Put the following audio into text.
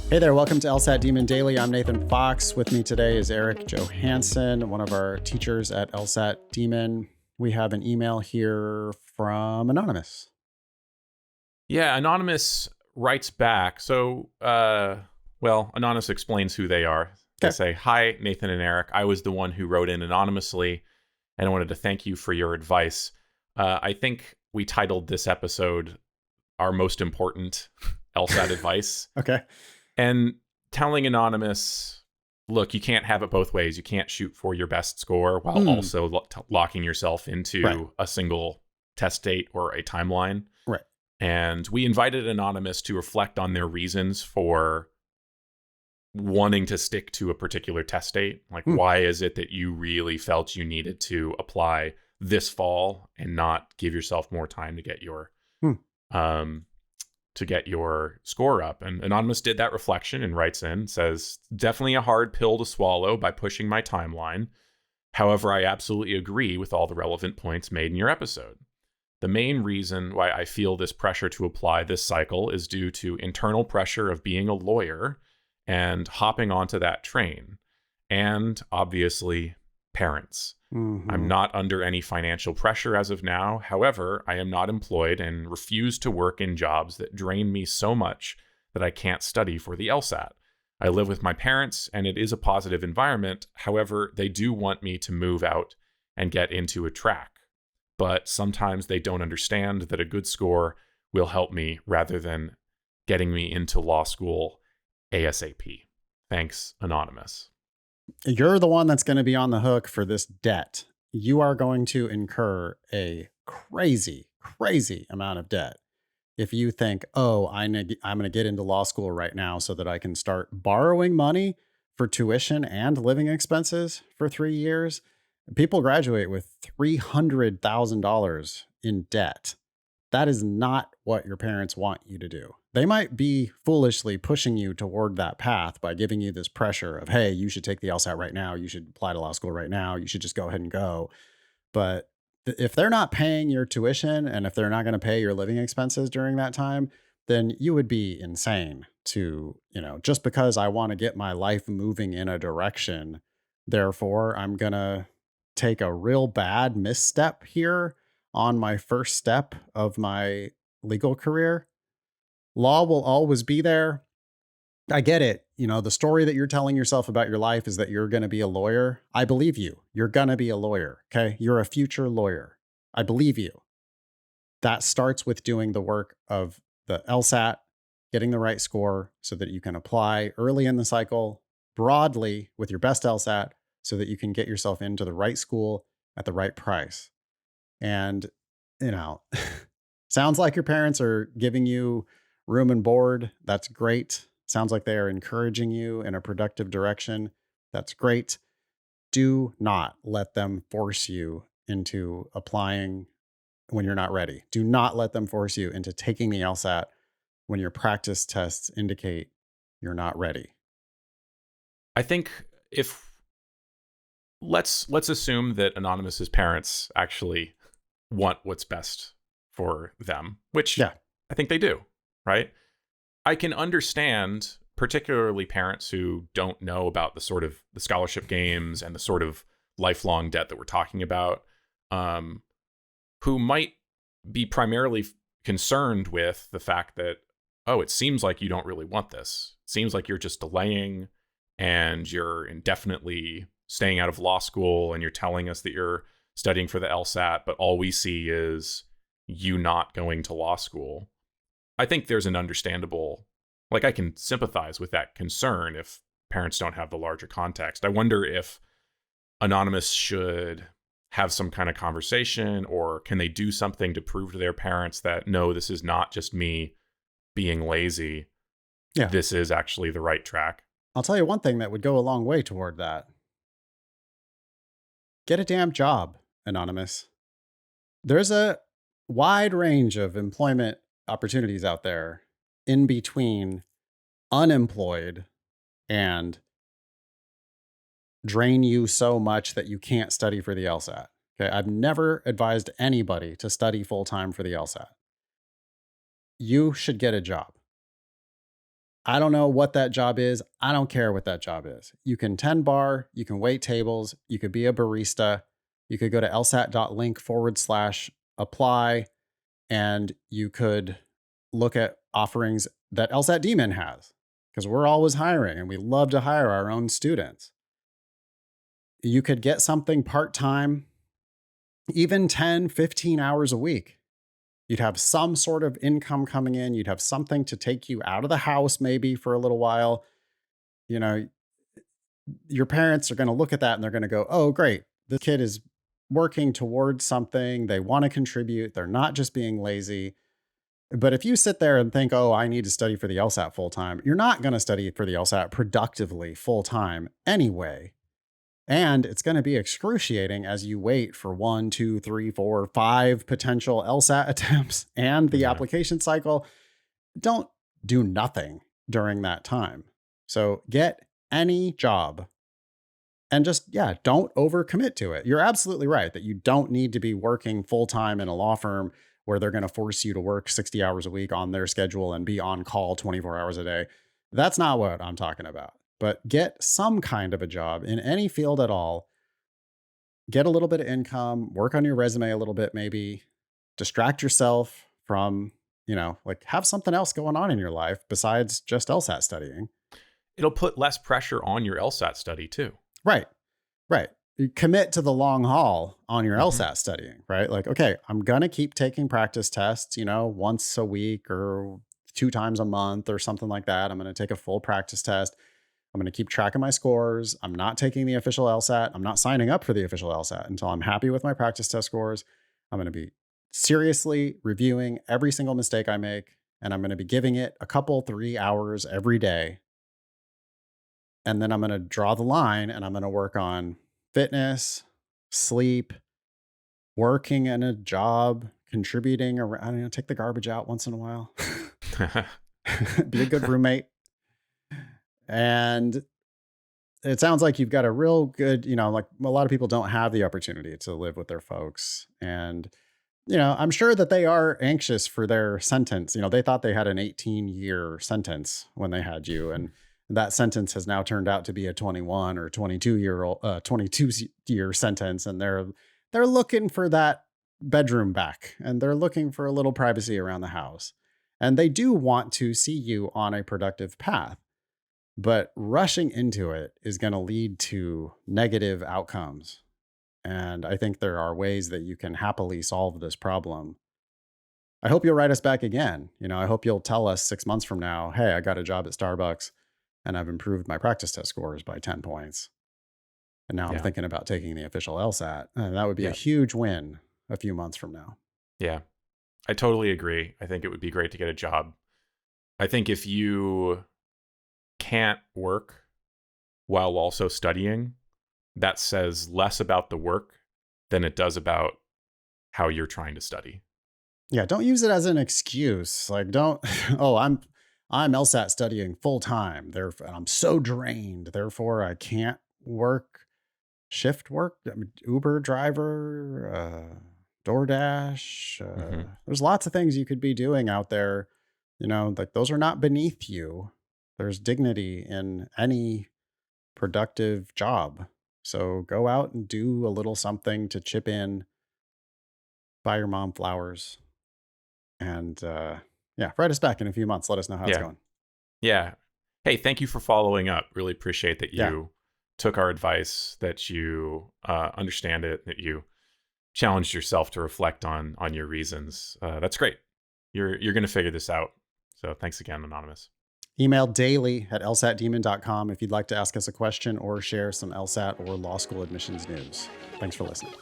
Hey there, welcome to LSAT Demon Daily. I'm Nathan Fox. With me today is Erik Johansson, one of our teachers at LSAT Demon. We have an email here from Anonymous. Yeah, Anonymous writes back. Anonymous explains who they are. They Okay. say, "Hi, Nathan and Erik. I was the one who wrote in anonymously, and I wanted to thank you for your advice." I think we titled this episode Our Most Important LSAT Advice. Okay. And telling Anonymous, look, you can't have it both ways. You can't shoot for your best score while also locking yourself into Right. a single test date or a timeline. Right. And we invited Anonymous to reflect on their reasons for wanting to stick to a particular test date. Like, why is it that you really felt you needed to apply this fall and not give yourself more time to get your score up? And Anonymous did that reflection and writes in, says, definitely a hard pill to swallow by pushing my timeline. However, I absolutely agree with all the relevant points made in your episode. The main reason why I feel this pressure to apply this cycle is due to internal pressure of being a lawyer and hopping onto that train. And obviously, parents. I'm not under any financial pressure as of now. However, I am not employed and refuse to work in jobs that drain me so much that I can't study for the LSAT. I live with my parents and it is a positive environment. However, they do want me to move out and get into a track. But sometimes they don't understand that a good score will help me rather than getting me into law school ASAP. Thanks, Anonymous. You're the one that's going to be on the hook for this debt. You are going to incur a crazy, crazy amount of debt if you think, oh, I'm going to get into law school right now so that I can start borrowing money for tuition and living expenses for 3 years. People graduate with $300,000 in debt. That is not what your parents want you to do. They might be foolishly pushing you toward that path by giving you this pressure of, hey, you should take the LSAT right now. You should apply to law school right now. You should just go ahead and go. But if they're not paying your tuition and if they're not going to pay your living expenses during that time, then you would be insane to, just because I want to get my life moving in a direction, therefore I'm going to take a real bad misstep here on my first step of my legal career. Law will always be there. I get it. The story that you're telling yourself about your life is that you're going to be a lawyer. I believe you. You're going to be a lawyer. Okay. You're a future lawyer. I believe you. That starts with doing the work of the LSAT, getting the right score so that you can apply early in the cycle broadly with your best LSAT so that you can get yourself into the right school at the right price. And, you know, sounds like your parents are giving you room and board. That's great. Sounds like they are encouraging you in a productive direction. That's great. Do not let them force you into applying when you're not ready. Do not let them force you into taking the LSAT when your practice tests indicate you're not ready. I think if let's assume that Anonymous's parents actually want what's best for them, which Yeah. I think they do, right? I can understand particularly parents who don't know about the sort of the scholarship games and the sort of lifelong debt that we're talking about, who might be primarily concerned with the fact that, oh, it seems like you don't really want this. It seems like you're just delaying and you're indefinitely staying out of law school and you're telling us that you're studying for the LSAT, but all we see is you not going to law school. I think there's an understandable, like, I can sympathize with that concern if parents don't have the larger context. I wonder if Anonymous should have some kind of conversation, or can they do something to prove to their parents that, no, this is not just me being lazy. Yeah. This is actually the right track. I'll tell you one thing that would go a long way toward that. Get a damn job, Anonymous. There's a wide range of employment opportunities out there in between unemployed and drain you so much that you can't study for the LSAT. Okay. I've never advised anybody to study full time for the LSAT. You should get a job. I don't know what that job is. I don't care what that job is. You can 10 bar, you can wait tables, you could be a barista, you could go to lsat.link/apply, and you could look at offerings that LSAT Demon has, because we're always hiring and we love to hire our own students. You could get something part time, even 10, 15 hours a week. You'd have some sort of income coming in. You'd have something to take you out of the house maybe for a little while. You know, your parents are going to look at that and they're going to go, oh, great. This kid is working towards something. They want to contribute. They're not just being lazy. But if you sit there and think, oh, I need to study for the LSAT full time, you're not going to study for the LSAT productively full time anyway. And it's going to be excruciating as you wait for 1, 2, 3, 4, 5 potential LSAT attempts and the Yeah. application cycle. Don't do nothing during that time. So get any job and just, yeah, don't overcommit to it. You're absolutely right that you don't need to be working full time in a law firm where they're going to force you to work 60 hours a week on their schedule and be on call 24 hours a day. That's not what I'm talking about. But get some kind of a job in any field at all. Get a little bit of income, work on your resume a little bit, maybe distract yourself from, like have something else going on in your life besides just LSAT studying. It'll put less pressure on your LSAT study too. Right. Right. You commit to the long haul on your Mm-hmm. LSAT studying, right? Like, okay, I'm going to keep taking practice tests, once a week or 2 times a month or something like that. I'm going to take a full practice test. I'm going to keep track of my scores. I'm not taking the official LSAT. I'm not signing up for the official LSAT until I'm happy with my practice test scores. I'm going to be seriously reviewing every single mistake I make, and I'm going to be giving it a couple, 3 hours every day. And then I'm going to draw the line and I'm going to work on fitness, sleep, working in a job, contributing, or I don't know, take the garbage out once in a while, be a good roommate. And it sounds like you've got a real good, like a lot of people don't have the opportunity to live with their folks. And, I'm sure that they are anxious for their sentence. They thought they had an 18-year sentence when they had you. And that sentence has now turned out to be a 21 or 22-year sentence. And they're looking for that bedroom back, and they're looking for a little privacy around the house. And they do want to see you on a productive path. But rushing into it is going to lead to negative outcomes. And I think there are ways that you can happily solve this problem. I hope you'll write us back again. I hope you'll tell us 6 months from now, hey, I got a job at Starbucks and I've improved my practice test scores by 10 points. And now I'm Yeah. thinking about taking the official LSAT. And that would be a Yeah. huge win a few months from now. Yeah. I totally agree. I think it would be great to get a job. I think if you can't work while also studying, that says less about the work than it does about how you're trying to study. Yeah, don't use it as an excuse. Like, don't, oh, I'm LSAT studying full time. Therefore, I'm so drained. Therefore, I can't work shift work. I mean, Uber driver, DoorDash. Mm-hmm. There's lots of things you could be doing out there. Like those are not beneath you. There's dignity in any productive job. So go out and do a little something to chip in, buy your mom flowers, and yeah, write us back in a few months. Let us know how it's Yeah. going. Yeah. Hey, thank you for following up. Really appreciate that you Yeah. took our advice, that you understand it, that you challenged yourself to reflect on your reasons. That's great. You're going to figure this out. So thanks again, Anonymous. Email daily@lsatdemon.com if you'd like to ask us a question or share some LSAT or law school admissions news. Thanks for listening.